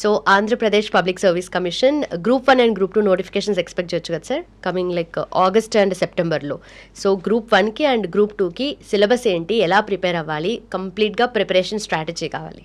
So Andhra Pradesh public service commission group 1 and group 2 notifications expect చేయొచ్చు కదా sir, coming like August and సెప్టెంబర్లో. So group 1కి and group 2కి syllabus ఏంటి, ఎలా ప్రిపేర్ అవ్వాలి, కంప్లీట్గా ప్రిపరేషన్ స్ట్రాటజీ కావాలి?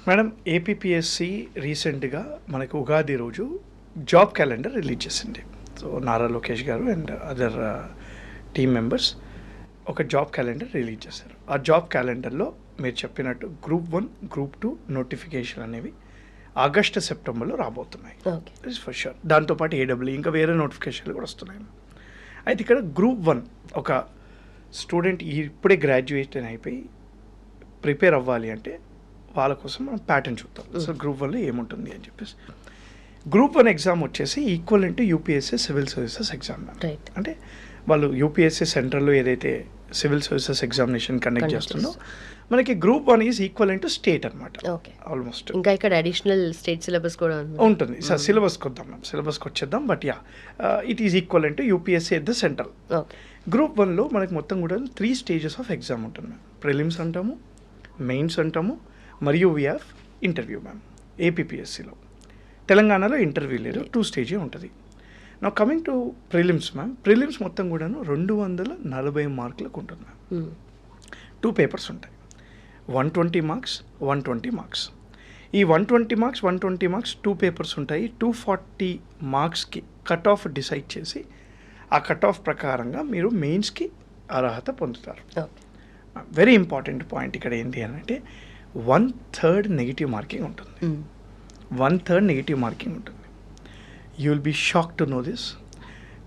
మేడం, ఏపీపీఎస్సి రీసెంట్గా మనకు ఉగాది రోజు జాబ్ క్యాలెండర్ రిలీజ్ చేసింది. సో నారా లోకేష్ గారు అండ్ అదర్ టీమ్ మెంబర్స్ ఒక జాబ్ క్యాలెండర్ రిలీజ్ చేశారు. ఆ జాబ్ క్యాలెండర్లో మీరు చెప్పినట్టు గ్రూప్ 1, గ్రూప్ 2 నోటిఫికేషన్ అనేవి ఆగస్టు సెప్టెంబర్లో రాబోతున్నాయి. It's for sure. దాంతోపాటు ఏడబ్ల్యూ ఇంకా వేరే నోటిఫికేషన్లు కూడా వస్తున్నాయి. అయితే ఇక్కడ గ్రూప్ 1 ఒక స్టూడెంట్ ఇప్పుడే గ్రాడ్యుయేట్ అయిపోయి ప్రిపేర్ అవ్వాలి అంటే వాళ్ళ కోసం మనం ప్యాటర్న్ చూద్దాం. సో గ్రూప్ 1లో ఏముంటుంది అని చెప్పేసి, గ్రూప్ 1 ఎగ్జామ్ వచ్చేసి equivalent to UPSC civil services exam. అంటే వాళ్ళు యూపీఎస్సీ సెంట్రల్లో ఏదైతే సివిల్ సర్వీసెస్ ఎగ్జామినేషన్ కండక్ట్ చేస్తుందో మనకి group 1 is equivalent to state అనమాట. ఆల్మోస్ట్ ఇంకా ఇక్కడ అడిషనల్ స్టేట్ సిలబస్ కూడా ఉంటుంది. సార్ సిలబస్కి వద్దాం మ్యామ్, సిలబస్కి వచ్చేద్దాం. But yeah, it is equivalent to UPSC at the central. Group 1లో మనకి మొత్తం కూడా 3 స్టేజెస్ ఆఫ్ ఎగ్జామ్ ఉంటుంది మ్యామ్. ప్రిలిమ్స్ అంటాము, మెయిన్స్ అంటాము, మరియు వీ హ్యావ్ ఇంటర్వ్యూ మ్యామ్. ఏపీపీఎస్సీలో తెలంగాణలో ఇంటర్వ్యూ లేదు, 2 స్టేజే ఉంటుంది. Now coming to prelims ma'am, prelims మొత్తం కూడాను 240 మార్కులకు ఉంటుంది మ్యామ్. 2 పేపర్స్ ఉంటాయి, 120 మార్క్స్, 120 మార్క్స్. ఈ 120 మార్క్స్ 120 మార్క్స్ 2 పేపర్స్ ఉంటాయి. 240 మార్క్స్కి కట్ ఆఫ్ డిసైడ్ చేసి ఆ కట్ ఆఫ్ ప్రకారంగా మీరు మెయిన్స్కి అర్హత పొందుతారు. వెరీ ఇంపార్టెంట్ పాయింట్ ఇక్కడ ఏంటి అని అంటే 1/3 నెగిటివ్ మార్కింగ్ ఉంటుంది. 1/3 నెగిటివ్ మార్కింగ్ ఉంటుంది. You will be shock to know this.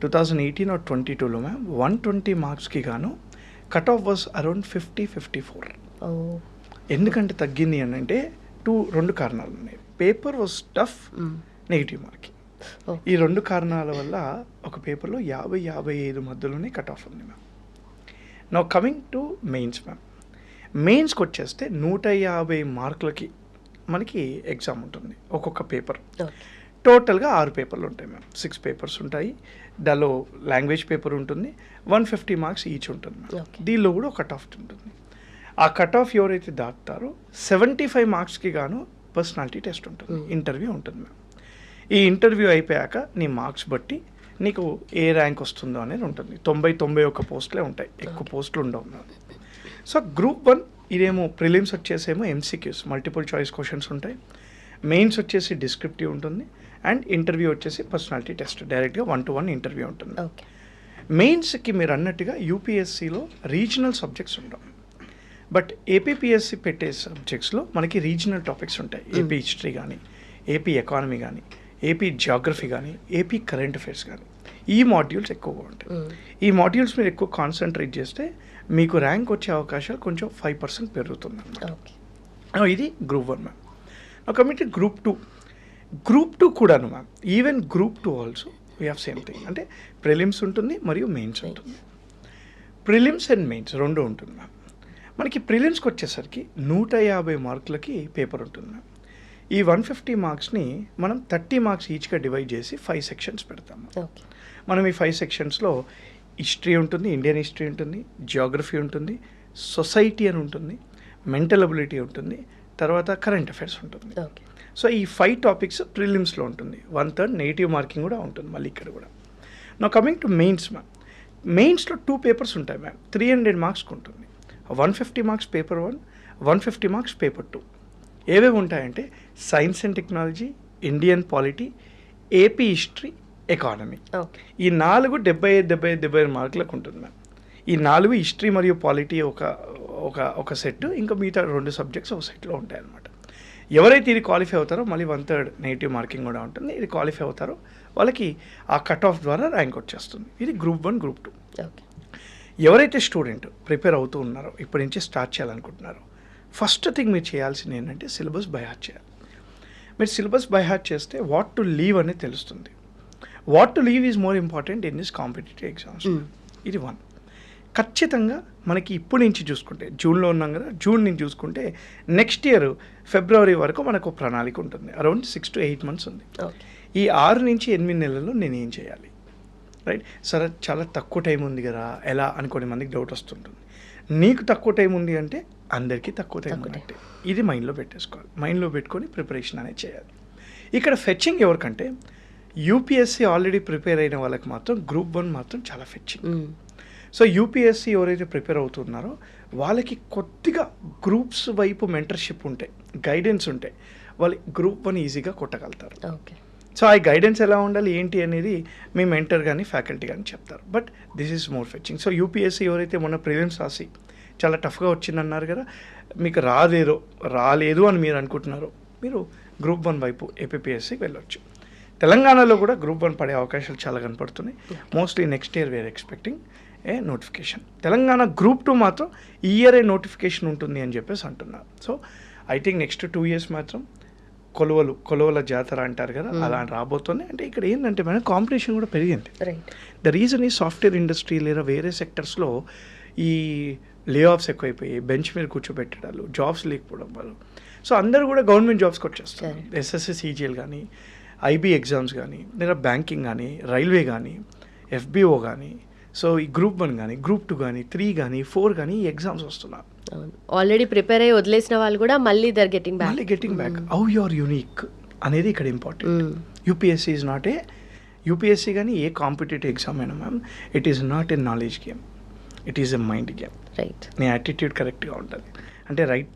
2018 or 22లో మ్యామ్ 120 మార్క్స్కి గాను కట్ ఆఫ్ వాజ్ అరౌండ్ 50-54. ఎందుకంటే తగ్గింది అని అంటే 2 కారణాలు ఉన్నాయి. Paper was tough, negative marking. ఈ 2 కారణాల వల్ల ఒక పేపర్లో 50-55 మధ్యలోనే కట్ ఆఫ్ ఉంది ma'am. Now coming to mains ma'am, మెయిన్స్కి వచ్చేస్తే 150 మార్కులకి మనకి ఎగ్జామ్ ఉంటుంది ఒక్కొక్క పేపర్. టోటల్గా 6 పేపర్లు ఉంటాయి మ్యామ్. 6 పేపర్స్ ఉంటాయి. దానిలో లాంగ్వేజ్ పేపర్ ఉంటుంది, 150 మార్క్స్ ఈచ్ ఉంటుంది మ్యామ్. దీనిలో కూడా కట్ ఆఫ్ ఉంటుంది. ఆ కట్ ఆఫ్ ఎవరైతే దాటుతారో 75 మార్క్స్కి గాను పర్సనాలిటీ టెస్ట్ ఉంటుంది, ఇంటర్వ్యూ ఉంటుంది మ్యామ్. ఈ ఇంటర్వ్యూ అయిపోయాక నీ మార్క్స్ బట్టి నీకు ఏ ర్యాంక్ వస్తుందో అనేది ఉంటుంది. 90-91 పోస్టులే ఉంటాయి, ఎక్కువ పోస్టులు ఉండవు మ్యామ్. సో గ్రూప్ 1 ఇదేమో ప్రిలిమ్స్ వచ్చేసేమో ఎంసీక్యూస్, మల్టిపుల్ చాయిస్ క్వశ్చన్స్ ఉంటాయి. మెయిన్స్ వచ్చేసి డిస్క్రిప్టివ్ ఉంటుంది, అండ్ ఇంటర్వ్యూ వచ్చేసి పర్సనాలిటీ టెస్ట్, డైరెక్ట్గా 1-to-1 ఇంటర్వ్యూ ఉంటుంది. మెయిన్స్కి మీరు అన్నట్టుగా యూపీఎస్సీలో రీజనల్ సబ్జెక్ట్స్ ఉండవు, బట్ ఏపీపీఎస్సీ పెట్టే సబ్జెక్ట్స్లో మనకి రీజనల్ టాపిక్స్ ఉంటాయి. ఏపీ హిస్టరీ కానీ, ఏపీ ఎకానమీ కానీ, ఏపీ జియోగ్రఫీ కానీ, ఏపీ కరెంట్ అఫైర్స్ కానీ, ఈ మాడ్యూల్స్ ఎక్కువగా ఉంటాయి. ఈ మాడ్యూల్స్ మీరు ఎక్కువ కాన్సన్ట్రేట్ చేస్తే మీకు ర్యాంక్ వచ్చే అవకాశాలు కొంచెం 5% పెరుగుతుంది. ఇది group 1 ma'am. Committee group 2, group 2 కూడాను ma'am. Even group 2 also we have same thing. అంటే ప్రిలిమ్స్ ఉంటుంది మరియు మెయిన్స్ ఉంటుంది. ప్రిలిమ్స్ అండ్ మెయిన్స్ 2 ఉంటుంది మ్యామ్. మనకి ప్రిలిమ్స్కి వచ్చేసరికి 150 మార్కులకి పేపర్ ఉంటుంది మ్యామ్. ఈ 150 మార్క్స్ని మనం 30 మార్క్స్ ఈచ్గా డివైడ్ చేసి 5 సెక్షన్స్ పెడతాము. మనం ఈ 5 సెక్షన్స్లో హిస్టరీ ఉంటుంది, ఇండియన్ హిస్టరీ ఉంటుంది, జియోగ్రఫీ ఉంటుంది, సొసైటీ అని ఉంటుంది, మెంటల్ అబిలిటీ ఉంటుంది, తర్వాత కరెంట్ అఫైర్స్ ఉంటుంది. సో ఈ 5 టాపిక్స్ ప్రిలిమ్స్లో ఉంటుంది. 1/3 నెగిటివ్ మార్కింగ్ కూడా ఉంటుంది మళ్ళీ ఇక్కడ కూడా. నా కమింగ్ టు మెయిన్స్ మ్యామ్, మెయిన్స్లో 2 పేపర్స్ ఉంటాయి మ్యామ్. 300 మార్క్స్కి ఉంటుంది. 150 మార్క్స్ పేపర్ 1, 150 మార్క్స్ పేపర్ 2. ఏవేవి ఉంటాయంటే science and technology, Indian polity, AP history, economy. ఈ 4 75 మార్కులకు ఉంటుంది మ్యామ్. ఈ 4 హిస్టరీ మరియు పాలిటీ ఒక సెట్, ఇంకా మిగతా 2 సబ్జెక్ట్స్ ఒక సెట్లో ఉంటాయి అన్నమాట. ఎవరైతే ఇది క్వాలిఫై అవుతారో మళ్ళీ 1/3 నెగిటివ్ మార్కింగ్ కూడా ఉంటుంది. ఇది క్వాలిఫై అవుతారో వాళ్ళకి ఆ కట్ ఆఫ్ ద్వారా ర్యాంక్ వచ్చేస్తుంది. ఇది గ్రూప్ 1, గ్రూప్ 2. ఎవరైతే స్టూడెంట్ ప్రిపేర్ అవుతూ ఉన్నారో, ఇప్పటి నుంచి స్టార్ట్ చేయాలనుకుంటున్నారో, ఫస్ట్ థింగ్ మీరు చేయాల్సింది ఏంటంటే సిలబస్ బై హార్ట్ చేయాలి. మీరు సిలబస్ బై హార్ట్ చేస్తే వాట్ టు లీవ్ అనేది తెలుస్తుంది. What to leave is more important in this competitive exams. ఇది 1. ఖచ్చితంగా మనకి ఇప్పుడు నుంచి చూసుకుంటే, జూన్లో ఉన్నాం కదా, జూన్ నుంచి చూసుకుంటే నెక్స్ట్ ఇయర్ ఫిబ్రవరి వరకు మనకు ప్రణాళిక ఉంటుంది. అరౌండ్ 6 to 8 months ఉంది. ఈ 6 నుంచి 8 నెలల్లో నేను ఏం చేయాలి, రైట్? సరే, చాలా తక్కువ టైం ఉంది కదా ఎలా అని కొన్ని మందికి డౌట్ వస్తుంటుంది. నీకు తక్కువ టైం ఉంది అంటే అందరికీ తక్కువ టైం ఉన్నట్టే. ఇది మైండ్లో పెట్టేసుకోవాలి. మైండ్లో పెట్టుకొని ప్రిపరేషన్ అనేది చేయాలి. ఇక్కడ ఫెచ్చింగ్ ఎవరికంటే యూపీఎస్సీ ఆల్రెడీ ప్రిపేర్ అయిన వాళ్ళకి మాత్రం గ్రూప్ 1 మాత్రం చాలా ఫెచ్చింగ్. సో యూపీఎస్సీ ఎవరైతే ప్రిపేర్ అవుతున్నారో వాళ్ళకి కొద్దిగా గ్రూప్స్ వైపు మెంటర్షిప్ ఉంటాయి, గైడెన్స్ ఉంటాయి, వాళ్ళు గ్రూప్ 1 ఈజీగా కొట్టగలుగుతారు. ఓకే. సో ఆ గైడెన్స్ ఎలా ఉండాలి ఏంటి అనేది మీ మెంటర్ కానీ ఫ్యాకల్టీ కానీ చెప్తారు. But this is more fetching. So UPSC ఎవరైతే మొన్న ప్రిలిమ్స్ రాసి చాలా టఫ్గా వచ్చిందన్నారు కదా, మీకు రాలేదు అని మీరు అనుకుంటున్నారు, మీరు గ్రూప్ 1 వైపు ఏపీఎస్సీకి వెళ్ళొచ్చు. తెలంగాణలో కూడా గ్రూప్ 1 పడే అవకాశాలు చాలా కనపడుతున్నాయి. Mostly next year we're expecting a notification. Telangana group 2 మాత్రం ఈ ఇయరే నోటిఫికేషన్ ఉంటుంది అని చెప్పేసి అంటున్నారు. So I think next 2 years మాత్రం కొలువల జాతర అంటారు కదా, అలా రాబోతుంది. అంటే ఇక్కడ ఏంటంటే మేడం కాంపిటీషన్ కూడా పెరిగింది. ద రీజన్ ఈ సాఫ్ట్వేర్ ఇండస్ట్రీ లేదా వేరే సెక్టర్స్లో ఈ లే ఆఫ్స్ ఎక్కువైపోయి బెంచ్ మీద కూర్చోబెట్టడాలు, జాబ్స్ లేకపోవడం వల్ల సో అందరూ కూడా గవర్నమెంట్ జాబ్స్కి వచ్చేస్తారు. ఎస్ఎస్సి సిజిఎల్ కానీ, ఐబీ ఎగ్జామ్స్ కానీ, లేదా బ్యాంకింగ్ కానీ, రైల్వే కానీ, ఎఫ్బిఓ కానీ, సో ఈ గ్రూప్ 1 కానీ, గ్రూప్ 2 కానీ, 3 కానీ, 4 కానీ ఈ ఎగ్జామ్స్ వస్తున్నారు. ఆల్రెడీ ప్రిపేర్ అయ్యి వదిలేసిన వాళ్ళు కూడా మళ్ళీ they're getting back. How you are unique అనేది ఇక్కడ important. UPSC is not UPSC కానీ ఏ కాంపిటేటివ్ ఎగ్జామ్ అయినా ma'am, it is not a knowledge game, it is a mind game. Right. నీ యాటిట్యూడ్ కరెక్ట్గా ఉంటుంది అంటే right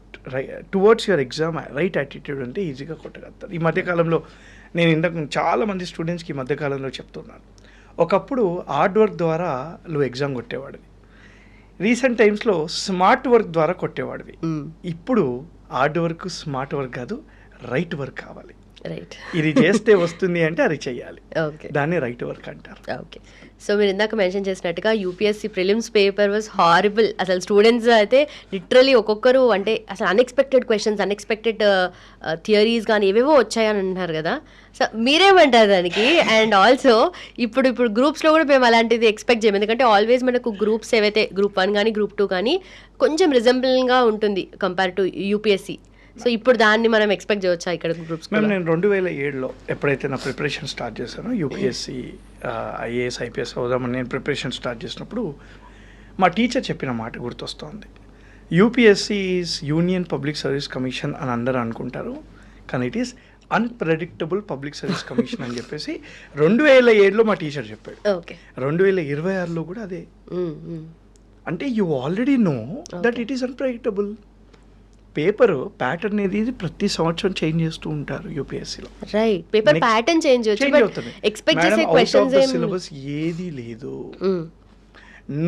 towards your exam right attitude అంటే ఈజీగా కొట్టగలుగుతారు. ఈ మధ్యకాలంలో నేను ఇంతకు చాలామంది స్టూడెంట్స్కి ఈ మధ్యకాలంలో చెప్తున్నాను, ఒకప్పుడు హార్డ్ వర్క్ ద్వారా నువ్వు ఎగ్జామ్ కొట్టేవాడివి, రీసెంట్ టైమ్స్లో స్మార్ట్ వర్క్ ద్వారా కొట్టేవాడివి. ఇప్పుడు హార్డ్ వర్క్ స్మార్ట్ వర్క్ కాదు, రైట్ వర్క్ కావాలి. రైట్. ఇది చేస్తే వస్తుంది అంటే అది చెయ్యాలి. ఓకే. దాన్ని రైట్ వర్క్ అంటారు. ఓకే. సో మీరు ఇందాక మెన్షన్ చేసినట్టుగా UPSC prelims paper was horrible. అసలు స్టూడెంట్స్ అయితే లిటరలీ ఒక్కొక్కరు అంటే అసలు అన్ఎక్స్పెక్టెడ్ క్వశ్చన్స్, అన్ఎక్స్పెక్టెడ్ థియరీస్ కానీ ఏవేవో వచ్చాయని అంటున్నారు కదా. సో మీరేమంటారు దానికి? అండ్ ఆల్సో ఇప్పుడు గ్రూప్స్లో కూడా మేము అలాంటిది ఎక్స్పెక్ట్ చేయము, ఎందుకంటే ఆల్వేస్ మనకు గ్రూప్స్ ఏవైతే గ్రూప్ 1 కానీ గ్రూప్ 2 కానీ కొంచెం రిజెంబుల్గా ఉంటుంది కంపేర్ టు యూపీఎస్సీ. సో ఇప్పుడు దాన్ని మనం ఎక్స్పెక్ట్ చేయవచ్చా ఇక్కడ గ్రూప్స్? మేము నేను 2007లో ఎప్పుడైతే నా ప్రిపరేషన్ స్టార్ట్ చేశానో యూపీఎస్సీ ఐఏఎస్ ఐపీఎస్ అవుదామని నేను ప్రిపరేషన్ స్టార్ట్ చేసినప్పుడు మా టీచర్ చెప్పిన మాట గుర్తొస్తుంది. UPSC is union public service commission అని అందరూ అనుకుంటారు, కానీ it is unpredictable public service commission అని చెప్పేసి 2007లో మా టీచర్ చెప్పాడు. ఓకే. 2026లో కూడా అదే. అంటే you already know that it is unpredictable. Paper pattern అనేది ప్రతి సంవత్సరం చేంజ్ చేస్తూ ఉంటారు యూపీఎస్సీలో. రైట్. పేపర్ ప్యాటర్న్ చేంజ్ అవుతుంది. ఎక్స్పెక్ట్ చేసే క్వశ్చన్స్ సిలబస్ ఏది లేదు.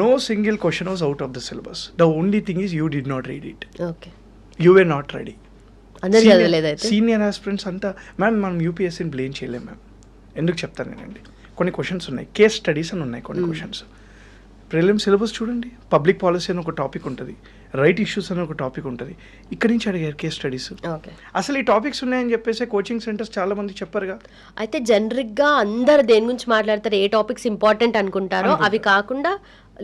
No single question was out of the syllabus. The only thing is you did not read it. Okay. You were not ready. అందరూ చదవలేదు అయితే. సీనియర్ ఆస్పిరెంట్స్ అంతా ma'am మనం యూపీఎస్సీని blame చేయలేము మ్యామ్. ఎందుకు చెప్తాను నేనండి, కొన్ని క్వశ్చన్స్ ఉన్నాయి, కేస్ స్టడీస్ అని ఉన్నాయి కొన్ని క్వశ్చన్స్. ప్రిలిమ్ సిలబస్ చూడండి, పబ్లిక్ పాలసీ అని ఒక టాపిక్ ఉంటుంది, రైట్ ఇష్యూస్ అని ఒక టాపిక్ ఉంటుంది, ఇక్కడి నుంచి అడిగారు కేస్ స్టడీస్. అసలు ఈ టాపిక్స్ ఉన్నాయని చెప్పేసి కోచింగ్ సెంటర్స్ చాలా మంది చెప్పారుగా. అయితే జనరిక్గా అందరు దేని గురించి మాట్లాడతారు, ఏ టాపిక్స్ ఇంపార్టెంట్ అనుకుంటారో అవి కాకుండా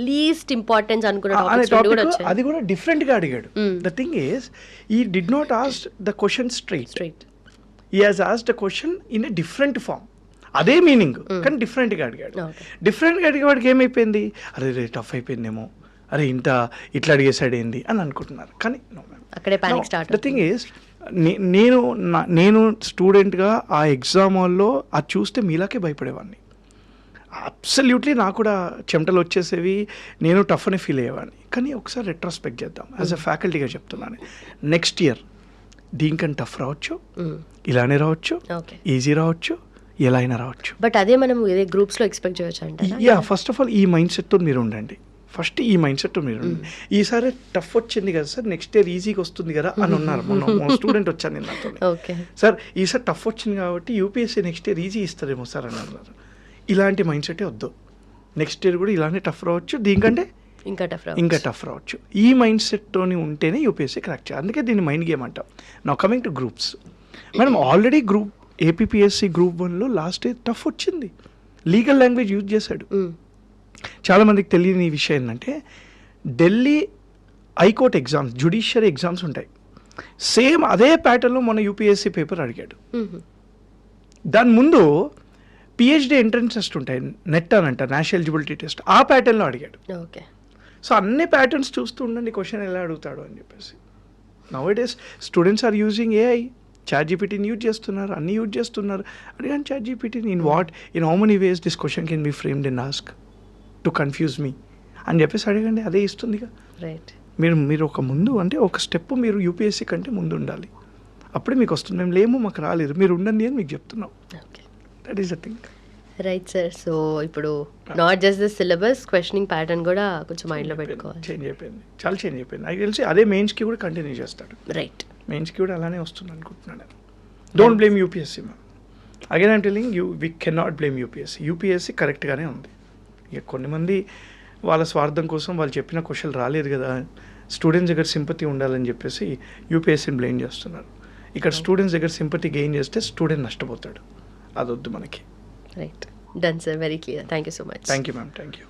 లీస్ట్ ఇంపార్టెన్స్ అనుకున్న అది కూడా డిఫరెంట్ గా అడిగాడు. The thing is he did not ask the question straight, he has asked the question in a different form. అదే మీనింగ్ కానీ డిఫరెంట్గా అడిగాడు. డిఫరెంట్గా అడిగేవాడికి ఏమైపోయింది, అరే రే టఫ్ అయిపోయిందేమో, అరే ఇట్లా అడిగేసాడు ఏంది అని అనుకుంటున్నారు. కానీ ద థింగ్ ఈస్ నేను స్టూడెంట్గా ఆ ఎగ్జామ్ హాల్లో అది చూస్తే మీలాకే భయపడేవాడిని. అబ్సల్యూట్లీ నాకు కూడా చెమటలు వచ్చేసేవి, నేను టఫ్ అని ఫీల్ అయ్యేవాడిని. కానీ ఒకసారి రెట్రోస్పెక్ట్ చేద్దాం, యాజ్ అ ఫ్యాకల్టీగా చెప్తున్నాను, నెక్స్ట్ ఇయర్ దీనికన్నా టఫ్ రావచ్చు, ఇలానే రావచ్చు, ఈజీ రావచ్చు, ఎలా అయినా రావచ్చు. బట్ అదే మనం గ్రూప్స్లో ఎక్స్పెక్ట్ చేయొచ్చు అంటే. ఫస్ట్ ఆఫ్ ఆల్ ఈ మైండ్ సెట్తో మీరు ఉండండి. ఈసారి టఫ్ వచ్చింది కదా సార్, నెక్స్ట్ ఇయర్ ఈజీగా వస్తుంది కదా అని ఉన్నారు. మొన్న స్టూడెంట్ వచ్చాను నేను నాతో, సార్ ఈసారి టఫ్ వచ్చింది కాబట్టి యూపీఎస్సీ నెక్స్ట్ ఇయర్ ఈజీ ఇస్తారేమో సార్ అని అన్నారు. ఇలాంటి మైండ్ సెటే వద్దు, నెక్స్ట్ ఇయర్ కూడా ఇలానే టఫ్ రావచ్చు, దీనికంటే ఇంకా టఫ్ రావచ్చు. ఈ మైండ్ సెట్తో ఉంటేనే యూపీఎస్సీ క్రాక్ చేయాలి. అందుకే దీన్ని మైండ్ గేమ్ అంటాం. Now coming to groups, madam already APSC group 1లో లాస్ట్ ఇయర్ టఫ్ వచ్చింది, లీగల్ లాంగ్వేజ్ యూజ్ చేశాడు. చాలామందికి తెలియని విషయం ఏంటంటే Delhi high court exams, judiciary exams ఉంటాయి, సేమ్ అదే ప్యాటర్న్లో మన యూపీఎస్సీ పేపర్ అడిగాడు. దాని ముందు పిహెచ్డి ఎంట్రన్స్ టెస్ట్ ఉంటాయి, నెట్ అని అంటారు, నేషనల్ ఎలిజిబిలిటీ టెస్ట్, ఆ ప్యాటర్న్లో అడిగాడు. సో అన్ని ప్యాటర్న్స్ చూస్తూ ఉండండి క్వశ్చన్ ఎలా అడుగుతాడు అని చెప్పేసి. Now it is students are using AI, chat జీపీటీని యూజ్ చేస్తున్నారు, అన్నీ యూజ్ చేస్తున్నారు. అడిగాను చాట్ జీపీటీని in how many ways this question can be framed in ask to confuse me అని చెప్పేసి అడగండి, అదే ఇస్తుందిగా. రైట్. మీరు ఒక ముందు అంటే ఒక స్టెప్ మీరు యూపీఎస్సీ కంటే ముందు ఉండాలి, అప్పుడే మీకు వస్తుంది. మేము లేము, మాకు రాలేదు, మీరు ఉండండి అని మీకు చెప్తున్నాం. Okay, that is the thing. Right sir. So ఇప్పుడు not just the syllabus, questioning pattern కూడా కొంచెం మైండ్లో పెట్టుకోవాలి. చేంజ్ అయిపోయింది, చాలా చేంజ్ అయిపోయింది. నాకు తెలిసి అదే మెయిన్స్కి కూడా కంటిన్యూ చేస్తాడు. రైట్. మెయిన్స్కి కూడా అలానే వస్తుంది అనుకుంటున్నాను నేను. Don't blame UPSC ma'am. Again I'm telling you, we can not blame UPSC. UPSC కరెక్ట్గానే ఉంది. ఇక కొన్ని మంది వాళ్ళ స్వార్థం కోసం వాళ్ళు చెప్పిన క్వశ్చన్ రాలేదు కదా, స్టూడెంట్స్ దగ్గర సింపతి ఉండాలని చెప్పేసి యూపీఎస్సీని బ్లేమ్ చేస్తున్నారు. ఇక్కడ స్టూడెంట్స్ దగ్గర సింపతి గెయిన్ చేస్తే స్టూడెంట్ నష్టపోతాడు, అదొద్దు మనకి. Right. Done sir, very clear. Thank you so much. Thank you ma'am, thank you.